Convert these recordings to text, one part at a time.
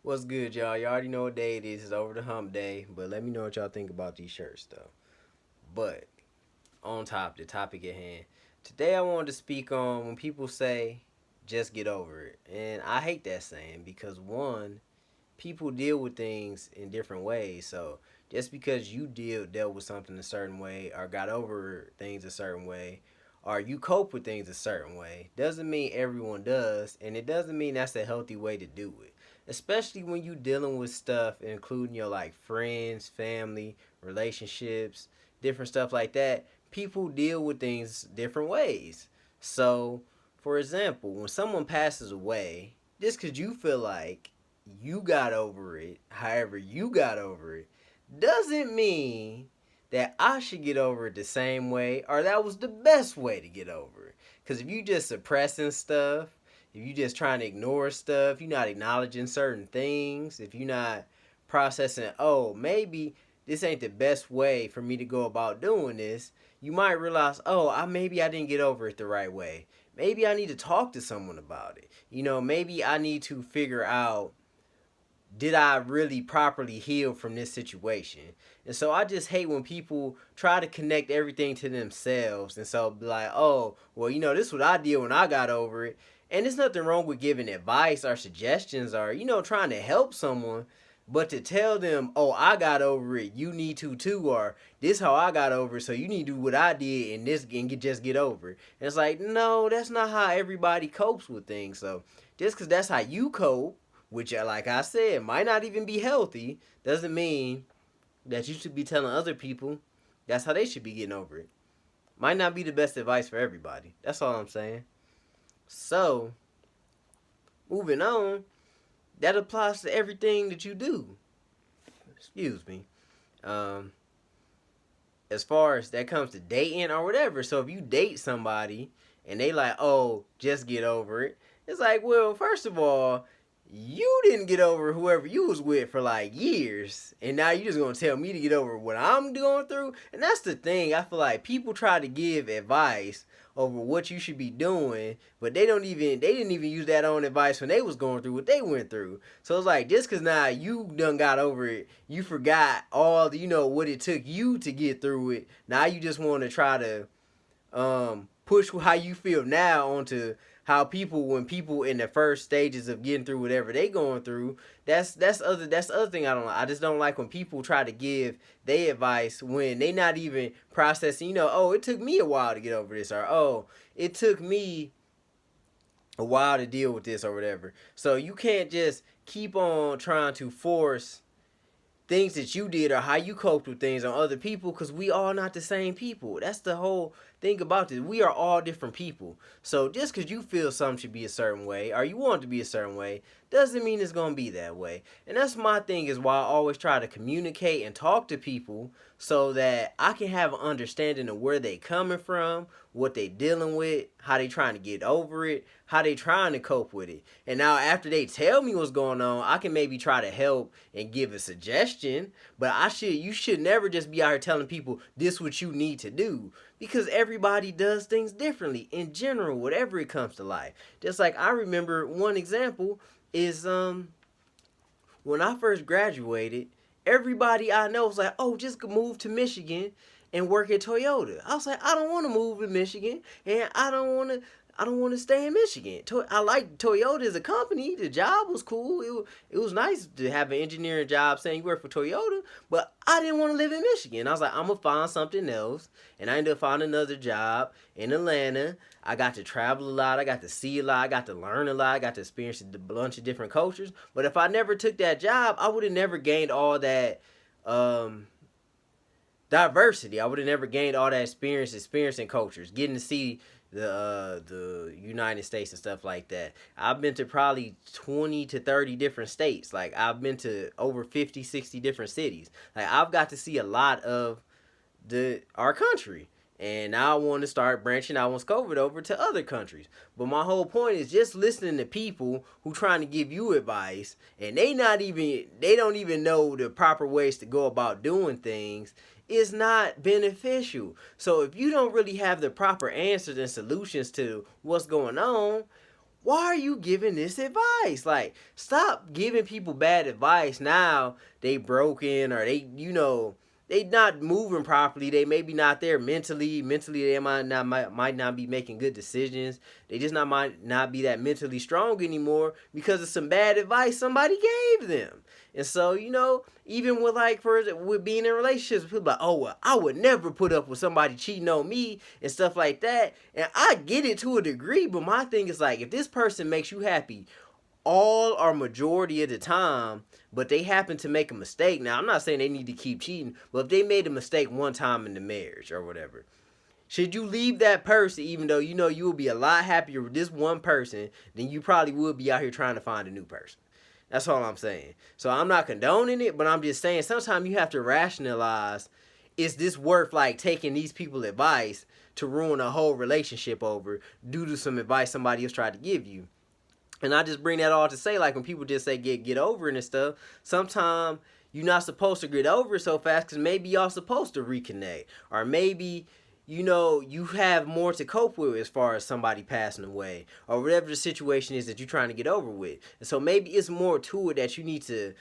What's good, y'all? You already know what day it is. It's over the hump day. But let me know what y'all think about these shirts, though. But on top, the topic at hand. Today, I wanted to speak on when people say, just get over it. And I hate that saying because, one, people deal with things in different ways. So just because you dealt with something a certain way or got over things a certain way or you cope with things a certain way doesn't mean everyone does, and it doesn't mean that's a healthy way to do it. Especially when you dealing with stuff including your like friends, family, relationships, different stuff like that. People deal with things different ways. So, for example, when someone passes away, just because you feel like you got over it, however you got over it, doesn't mean that I should get over it the same way or that was the best way to get over it. Because if you just suppressing stuff, if you just trying to ignore stuff, you're not acknowledging certain things, if you're not processing, oh, maybe this ain't the best way for me to go about doing this, you might realize, oh, maybe I didn't get over it the right way. Maybe I need to talk to someone about it. Maybe I need to figure out, did I really properly heal from this situation? And so I just hate when people try to connect everything to themselves. And so be like, oh, well, this is what I did when I got over it. And there's nothing wrong with giving advice or suggestions or, trying to help someone. But to tell them, oh, I got over it, you need to too, or this how I got over it, so you need to do what I did and just get over it. And it's like, no, that's not how everybody copes with things. So just because that's how you cope, which, like I said, might not even be healthy, doesn't mean that you should be telling other people that's how they should be getting over it. Might not be the best advice for everybody. That's all I'm saying. So, moving on, that applies to everything that you do. Excuse me. Um, as far as that comes to dating or whatever. So if you date somebody and they like, oh, just get over it. It's like, well, first of all, you didn't get over whoever you was with for like years, and now you just gonna tell me to get over what I'm going through. And that's the thing, I feel like people try to give advice over what you should be doing, but they didn't even use that own advice when they was going through what they went through. So it's like, just cause now you done got over it, you forgot all the, what it took you to get through it. Now you just want to try to push how you feel now onto how when people in the first stages of getting through whatever they going through. That's the other thing I don't like. I just don't like when people try to give their advice when they not even processing. Oh, it took me a while to get over this, or oh, it took me a while to deal with this, or whatever. So you can't just keep on trying to force things that you did or how you coped with things on other people, because we all not the same people. That's the whole thing about this. We are all different people. So just because you feel something should be a certain way or you want it to be a certain way doesn't mean it's going to be that way. And that's my thing, is why I always try to communicate and talk to people so that I can have an understanding of where they coming from, what they dealing with, how they trying to get over it, how they trying to cope with it. And now after they tell me what's going on, I can maybe try to help and give a suggestion. But you should never just be out here telling people this what you need to do, because everybody does things differently in general, whatever it comes to life. Just like I remember one example is when I first graduated, everybody I know was like, oh, just move to Michigan and work at Toyota. I was like, I don't want to move to Michigan, and I don't want to stay in Michigan. I like Toyota as a company. The job was cool. It was nice to have an engineering job saying you work for Toyota, but I didn't want to live in Michigan. I was like, I'm going to find something else. And I ended up finding another job in Atlanta. I got to travel a lot. I got to see a lot. I got to learn a lot. I got to experience a bunch of different cultures. But if I never took that job, I would have never gained all that diversity. I would have never gained all that experiencing cultures, getting to see the United States and stuff like that. I've been to probably 20 to 30 different states. Like, I've been to over 50, 60 different cities. Like, I've got to see a lot of our country. And now I want to start branching out once COVID over to other countries. But my whole point is just listening to people who trying to give you advice, and they don't even know the proper ways to go about doing things, is not beneficial. So if you don't really have the proper answers and solutions to what's going on, why are you giving this advice? Like, stop giving people bad advice. Now they broken, or they not moving properly. They maybe not there mentally. Mentally, they might not be making good decisions. They just not might not be that mentally strong anymore because of some bad advice somebody gave them. And so, even with like with being in relationships, people like, oh well, I would never put up with somebody cheating on me and stuff like that. And I get it to a degree, but my thing is like, if this person makes you happy all or majority of the time, but they happen to make a mistake. Now, I'm not saying they need to keep cheating, but if they made a mistake one time in the marriage or whatever, should you leave that person even though you will be a lot happier with this one person than you probably would be out here trying to find a new person? That's all I'm saying. So I'm not condoning it, but I'm just saying sometimes you have to rationalize, is this worth like taking these people advice to ruin a whole relationship over due to some advice somebody else tried to give you? And I just bring that all to say, like, when people just say get over it and stuff, sometimes you're not supposed to get over it so fast because maybe y'all supposed to reconnect. Or maybe, you have more to cope with as far as somebody passing away. Or whatever the situation is that you're trying to get over with. And so maybe it's more to it that you need to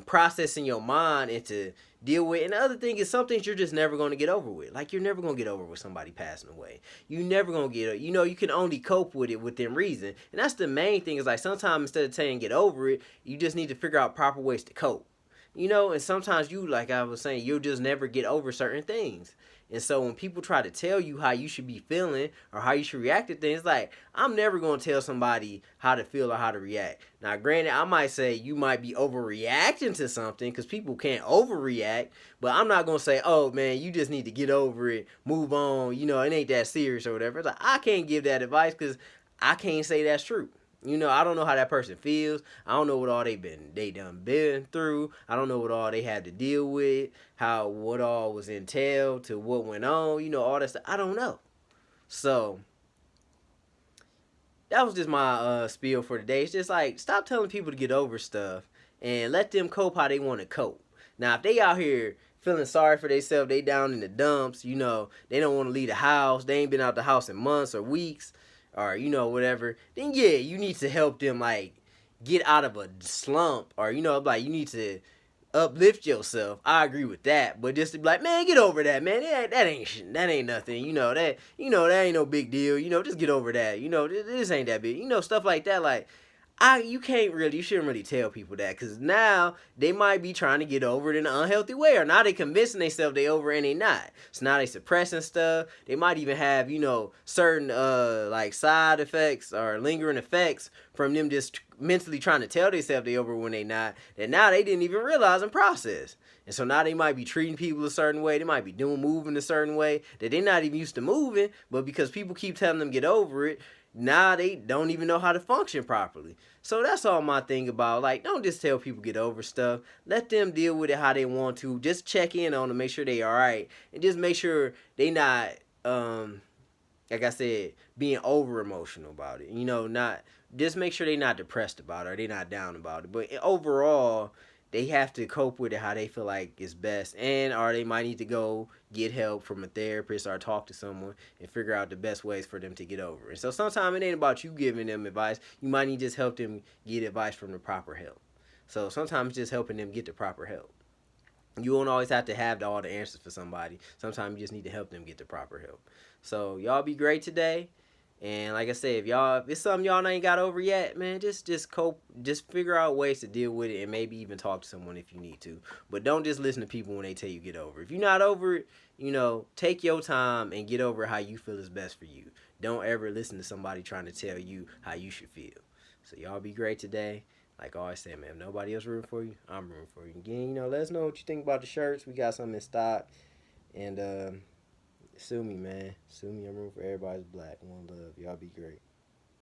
process in your mind and to deal with. And the other thing is, some things you're just never going to get over with. Like, you're never going to get over with somebody passing away. You never going to get it. You can only cope with it within reason. And that's the main thing, is like, sometimes instead of saying get over it, you just need to figure out proper ways to cope. And sometimes like I was saying, you'll just never get over certain things. And so when people try to tell you how you should be feeling or how you should react to things, like, I'm never going to tell somebody how to feel or how to react. Now, granted, I might say you might be overreacting to something because people can't overreact, but I'm not going to say, oh, man, you just need to get over it, move on, it ain't that serious or whatever. It's like, I can't give that advice because I can't say that's true. I don't know how that person feels. I don't know what all they done been through. I don't know what all they had to deal with, what all was entailed to what went on, all that stuff. I don't know. So that was just my spiel for today. It's just like, stop telling people to get over stuff and let them cope how they want to cope. Now, if they out here feeling sorry for themselves, they down in the dumps, they don't want to leave the house, they ain't been out the house in months or weeks, or whatever, then yeah, you need to help them like get out of a slump, or like, you need to uplift yourself. I agree with that, but just to be like, man, get over that, man. That ain't nothing. That ain't no big deal. Just get over that. This ain't that big. Stuff like that. Like, you shouldn't really tell people that, because now they might be trying to get over it in an unhealthy way, or now they convincing themselves they over and they not. So now they suppressing stuff. They might even have, certain like side effects or lingering effects from them just mentally trying to tell themselves they over when they not, that now they didn't even realize and process. And so now they might be treating people a certain way. They might be moving a certain way that they're not even used to moving, but because people keep telling them get over it, now they don't even know how to function properly. So that's all my thing about, like, don't just tell people get over stuff. Let them deal with it how they want to. Just check in on them, make sure they all right, and just make sure they not, like I said, being over emotional about it. Not just make sure they not depressed about it or they not down about it. But overall, they have to cope with it how they feel like is best, or they might need to go get help from a therapist or talk to someone and figure out the best ways for them to get over it. So sometimes it ain't about you giving them advice. You might need to just help them get advice from the proper help. So sometimes just helping them get the proper help. You won't always have to have all the answers for somebody. Sometimes you just need to help them get the proper help. So y'all be great today. And like I said, if it's something y'all ain't got over yet, man, just cope, just figure out ways to deal with it, and maybe even talk to someone if you need to. But don't just listen to people when they tell you get over it. If you're not over it, take your time and get over how you feel is best for you. Don't ever listen to somebody trying to tell you how you should feel. So y'all be great today. Like I always say, man, if nobody else rooting for you, I'm rooting for you. Again, let us know what you think about the shirts. We got something in stock. And sue me, man. Sue me. I'm rooting for everybody's black. One love. Y'all be great.